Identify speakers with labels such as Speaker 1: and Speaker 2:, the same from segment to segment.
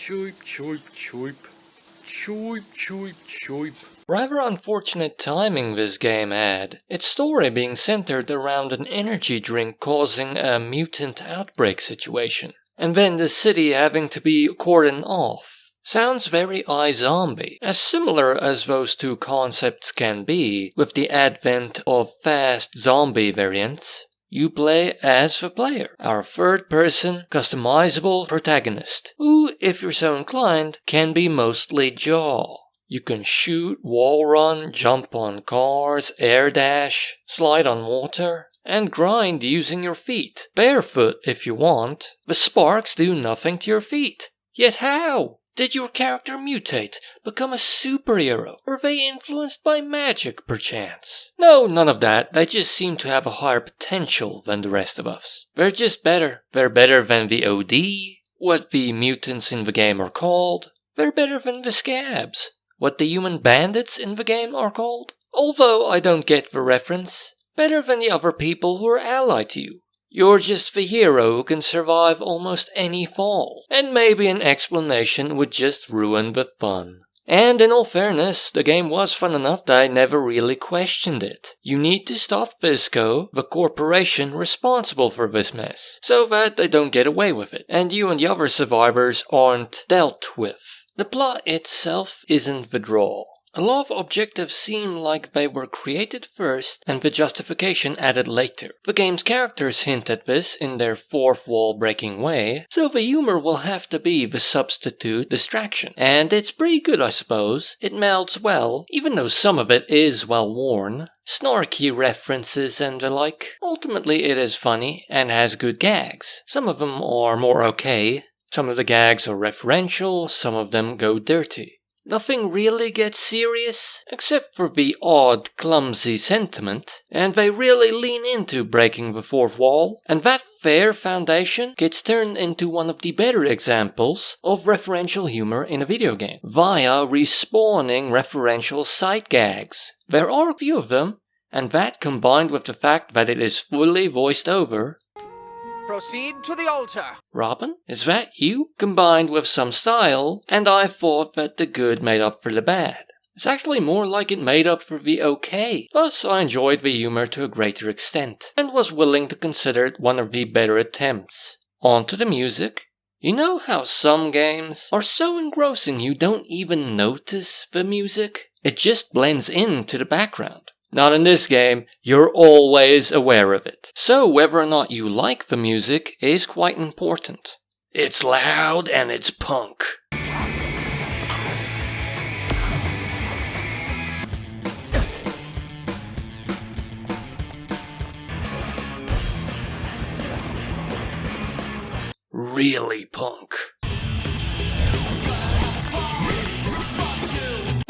Speaker 1: Choip, choip, choip. Choip, choip, choip.
Speaker 2: Rather unfortunate timing this game had, its story being centered around an energy drink causing a mutant outbreak situation, and then the city having to be cordoned off. Sounds very iZombie, as similar as those two concepts can be, with the advent of fast zombie variants. You play as the player, our third-person, customizable protagonist, who, if you're so inclined, can be mostly jaw. You can shoot, wall run, jump on cars, air dash, slide on water, and grind using your feet, barefoot if you want. The sparks do nothing to your feet. Yet how? Did your character mutate, become a superhero, or were they influenced by magic perchance? No, none of that. They just seem to have a higher potential than the rest of us. They're just better. They're better than the OD, what the mutants in the game are called. They're better than the scabs, what the human bandits in the game are called. Although I don't get the reference. Better than the other people who are allied to you. You're just the hero who can survive almost any fall, and maybe an explanation would just ruin the fun. And in all fairness, the game was fun enough that I never really questioned it. You need to stop Visco, the corporation responsible for this mess, so that they don't get away with it, and you and the other survivors aren't dealt with. The plot itself isn't the draw. A lot of objectives seem like they were created first and the justification added later. The game's characters hint at this in their fourth wall breaking way, so the humor will have to be the substitute distraction. And it's pretty good, I suppose. It melds well, even though some of it is well worn. Snarky references and the like. Ultimately it is funny and has good gags. Some of them are more okay. Some of the gags are referential, some of them go dirty. Nothing really gets serious, except for the odd, clumsy sentiment, and they really lean into breaking the fourth wall, and that fair foundation gets turned into one of the better examples of referential humor in a video game, via respawning referential sight gags. There are a few of them, and that combined with the fact that it is fully voiced over.
Speaker 3: Proceed to the altar.
Speaker 2: Robin, is that you? Combined with some style, and I thought that the good made up for the bad. It's actually more like it made up for the okay. Thus, I enjoyed the humor to a greater extent, and was willing to consider it one of the better attempts. On to the music. You know how some games are so engrossing you don't even notice the music? It just blends into the background. Not in this game, you're always aware of it. So whether or not you like the music is quite important. It's loud and it's punk. Really punk.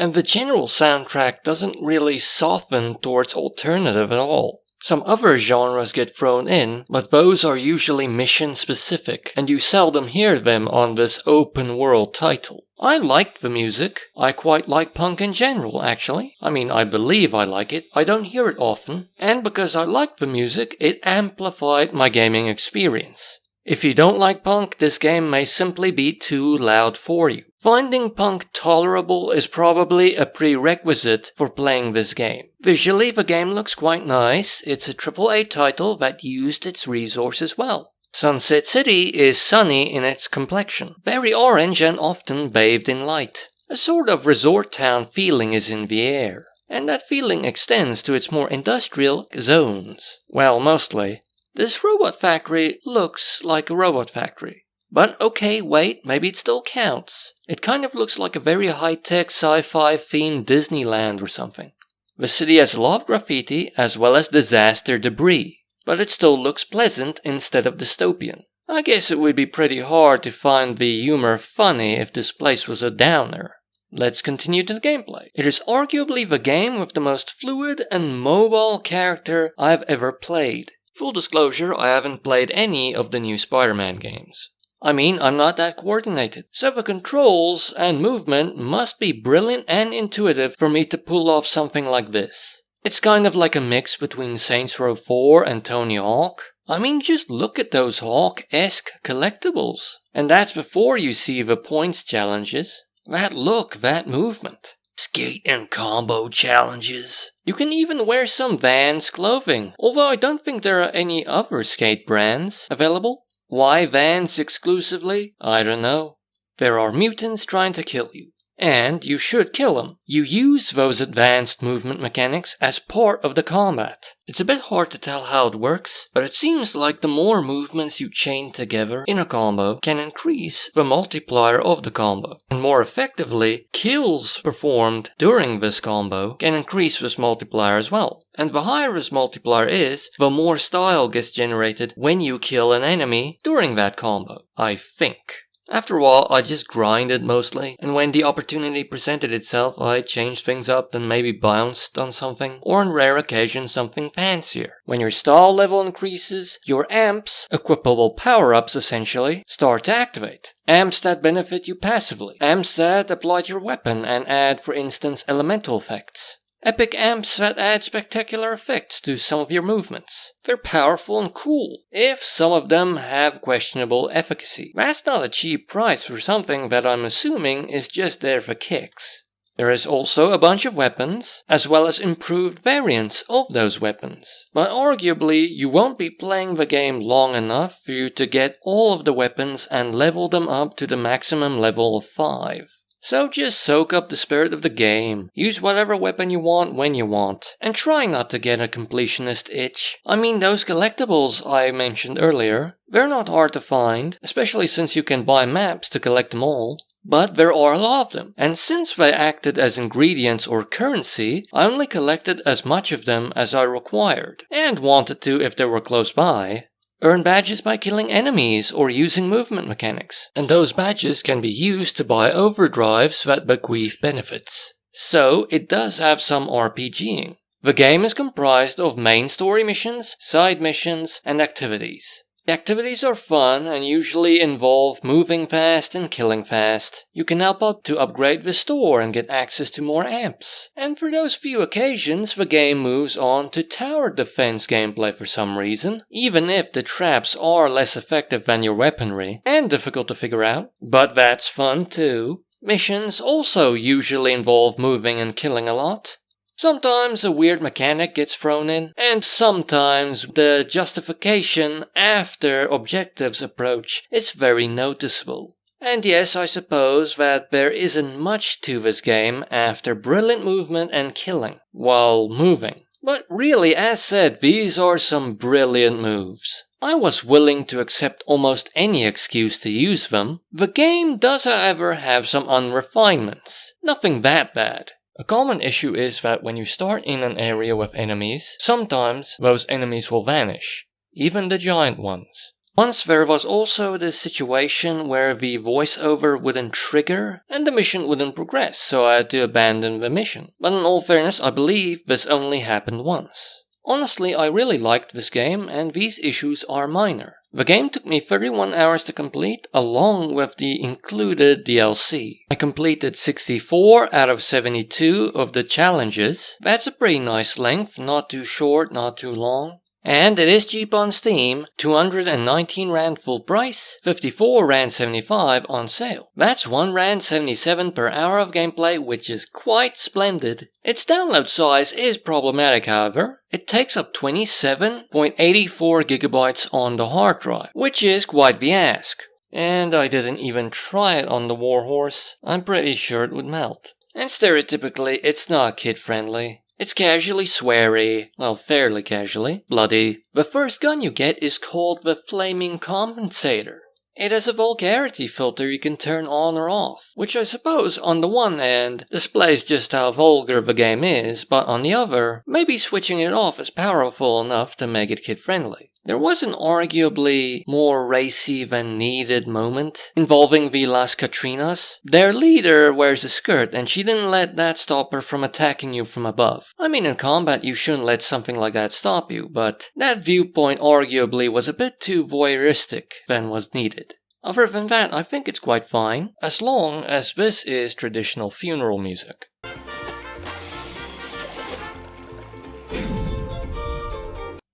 Speaker 2: And the general soundtrack doesn't really soften towards alternative at all. Some other genres get thrown in, but those are usually mission specific, and you seldom hear them on this open world title. I liked the music. I quite like punk in general, actually. I believe I like it. I don't hear it often. And because I liked the music, it amplified my gaming experience. If you don't like punk, this game may simply be too loud for you. Finding punk tolerable is probably a prerequisite for playing this game. Visually, the game looks quite nice. It's a AAA title that used its resources well. Sunset City is sunny in its complexion, very orange and often bathed in light. A sort of resort town feeling is in the air, and that feeling extends to its more industrial zones. Well, mostly. This robot factory looks like a robot factory. But okay, wait, maybe it still counts. It kind of looks like a very high-tech sci-fi themed Disneyland or something. The city has a lot of graffiti as well as disaster debris, but it still looks pleasant instead of dystopian. I guess it would be pretty hard to find the humor funny if this place was a downer. Let's continue to the gameplay. It is arguably the game with the most fluid and mobile character I've ever played. Full disclosure, I haven't played any of the new Spider-Man games. I'm not that coordinated, so the controls and movement must be brilliant and intuitive for me to pull off something like this. It's kind of like a mix between Saints Row 4 and Tony Hawk. I mean, just look at those Hawk-esque collectibles. And that's before you see the points challenges. That look, that movement. Skate and combo challenges. You can even wear some Vans clothing, although I don't think there are any other skate brands available. Why Vans exclusively? I don't know. There are mutants trying to kill you. And you should kill them. You use those advanced movement mechanics as part of the combat. It's a bit hard to tell how it works, but it seems like the more movements you chain together in a combo can increase the multiplier of the combo. And more effectively, kills performed during this combo can increase this multiplier as well. And the higher this multiplier is, the more style gets generated when you kill an enemy during that combo, I think. After a while, I just grinded mostly, and when the opportunity presented itself, I changed things up and maybe bounced on something, or on rare occasions something fancier. When your style level increases, your amps, equipable power-ups essentially, start to activate. Amps that benefit you passively, amps that apply to your weapon and add, for instance, elemental effects. Epic amps that add spectacular effects to some of your movements. They're powerful and cool, if some of them have questionable efficacy. That's not a cheap price for something that I'm assuming is just there for kicks. There is also a bunch of weapons, as well as improved variants of those weapons. But arguably, you won't be playing the game long enough for you to get all of the weapons and level them up to the maximum level of 5. So just soak up the spirit of the game, use whatever weapon you want when you want, and try not to get a completionist itch. I mean, those collectibles I mentioned earlier, they're not hard to find, especially since you can buy maps to collect them all. But there are a lot of them, and since they acted as ingredients or currency, I only collected as much of them as I required, and wanted to if they were close by. Earn badges by killing enemies or using movement mechanics, and those badges can be used to buy overdrives that bequeath benefits. So it does have some RPGing. The game is comprised of main story missions, side missions, and activities. The activities are fun and usually involve moving fast and killing fast. You can help out to upgrade the store and get access to more amps. And for those few occasions, the game moves on to tower defense gameplay for some reason, even if the traps are less effective than your weaponry and difficult to figure out. But that's fun too. Missions also usually involve moving and killing a lot. Sometimes a weird mechanic gets thrown in, and sometimes the justification after objectives approach is very noticeable. And yes, I suppose that there isn't much to this game after brilliant movement and killing while moving. But really, as said, these are some brilliant moves. I was willing to accept almost any excuse to use them. The game does, however, have some unrefinements. Nothing that bad. A common issue is that when you start in an area with enemies, sometimes those enemies will vanish, even the giant ones. Once there was also the situation where the voiceover wouldn't trigger and the mission wouldn't progress, so I had to abandon the mission. But in all fairness, I believe this only happened once. Honestly, I really liked this game and these issues are minor. The game took me 31 hours to complete, along with the included DLC. I completed 64 out of 72 of the challenges. That's a pretty nice length, not too short, not too long. And it is cheap on Steam, 219 Rand full price, 54 Rand 75 on sale. That's 1 Rand 77 per hour of gameplay, which is quite splendid. Its download size is problematic, however. It takes up 27.84 gigabytes on the hard drive, which is quite the ask. And I didn't even try it on the Warhorse. I'm pretty sure it would melt. And stereotypically, it's not kid-friendly. It's casually sweary, well, fairly casually, bloody. The first gun you get is called the Flaming Compensator. It has a vulgarity filter you can turn on or off, which I suppose on the one hand displays just how vulgar the game is, but on the other, maybe switching it off is powerful enough to make it kid-friendly. There was an arguably more racy than needed moment involving the Las Catrinas. Their leader wears a skirt and she didn't let that stop her from attacking you from above. I mean, in combat you shouldn't let something like that stop you, but that viewpoint arguably was a bit too voyeuristic than was needed. Other than that, I think it's quite fine, as long as this is traditional funeral music.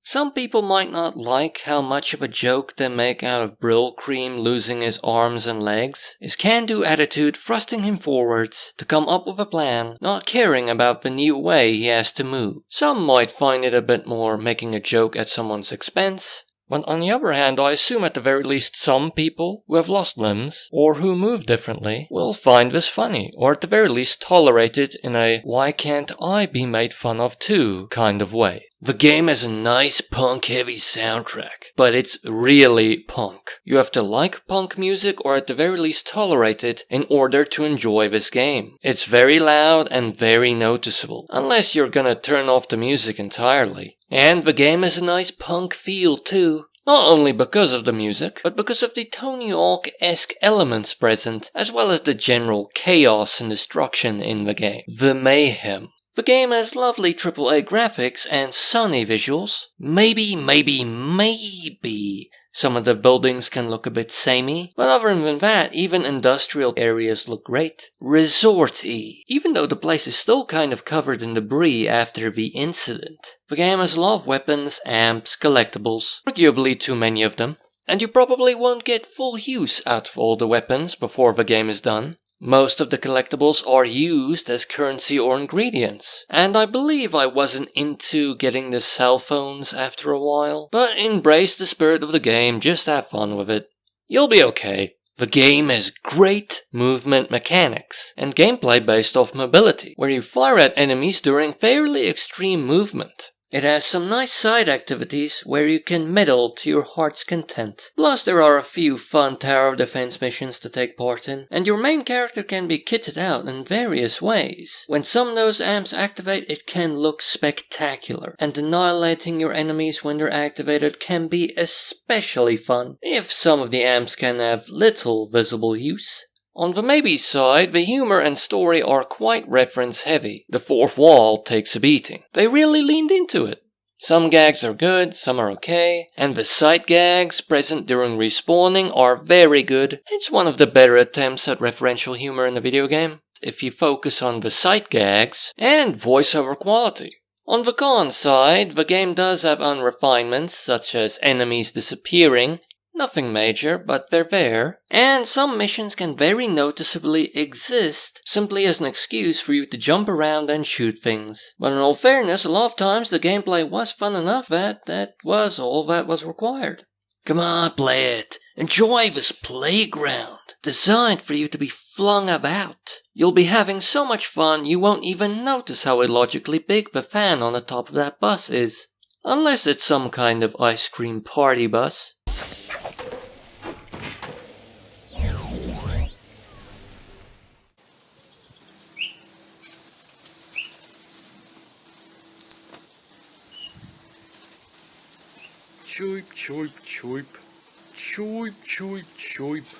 Speaker 2: Some people might not like how much of a joke they make out of Brill Cream losing his arms and legs, his can-do attitude thrusting him forwards to come up with a plan, not caring about the new way he has to move. Some might find it a bit more making a joke at someone's expense. But on the other hand, I assume at the very least some people who have lost limbs, or who move differently, will find this funny, or at the very least tolerate it in a why can't I be made fun of too kind of way. The game has a nice punk-heavy soundtrack, but it's really punk. You have to like punk music or at the very least tolerate it in order to enjoy this game. It's very loud and very noticeable, unless you're gonna turn off the music entirely. And the game has a nice punk feel too. Not only because of the music, but because of the Tony Hawk-esque elements present, as well as the general chaos and destruction in the game. The mayhem. The game has lovely AAA graphics and sunny visuals. Maybe some of the buildings can look a bit samey, but other than that, even industrial areas look great. Resort-y, even though the place is still kind of covered in debris after the incident. The game has a lot of weapons, amps, collectibles, arguably too many of them, and you probably won't get full use out of all the weapons before the game is done. Most of the collectibles are used as currency or ingredients, and I believe I wasn't into getting the cell phones after a while, but embrace the spirit of the game, just have fun with it. You'll be okay. The game has great movement mechanics, and gameplay based off mobility, where you fire at enemies during fairly extreme movement. It has some nice side activities where you can meddle to your heart's content. Plus there are a few fun tower defense missions to take part in, and your main character can be kitted out in various ways. When some of those amps activate, it can look spectacular, and annihilating your enemies when they're activated can be especially fun, if some of the amps can have little visible use. On the maybe side, the humor and story are quite reference heavy. The fourth wall takes a beating. They really leaned into it. Some gags are good, some are okay, and the sight gags present during respawning are very good. It's one of the better attempts at referential humor in the video game, if you focus on the sight gags and voiceover quality. On the con side, the game does have unrefinements, such as enemies disappearing. Nothing major, but they're there. And some missions can very noticeably exist simply as an excuse for you to jump around and shoot things. But in all fairness, a lot of times the gameplay was fun enough that was all that was required. Come on, play it. Enjoy this playground, designed for you to be flung about. You'll be having so much fun you won't even notice how illogically big the fan on the top of that bus is. Unless it's some kind of ice cream party bus.
Speaker 1: Choip, choip, choip. Choip, choip, choip.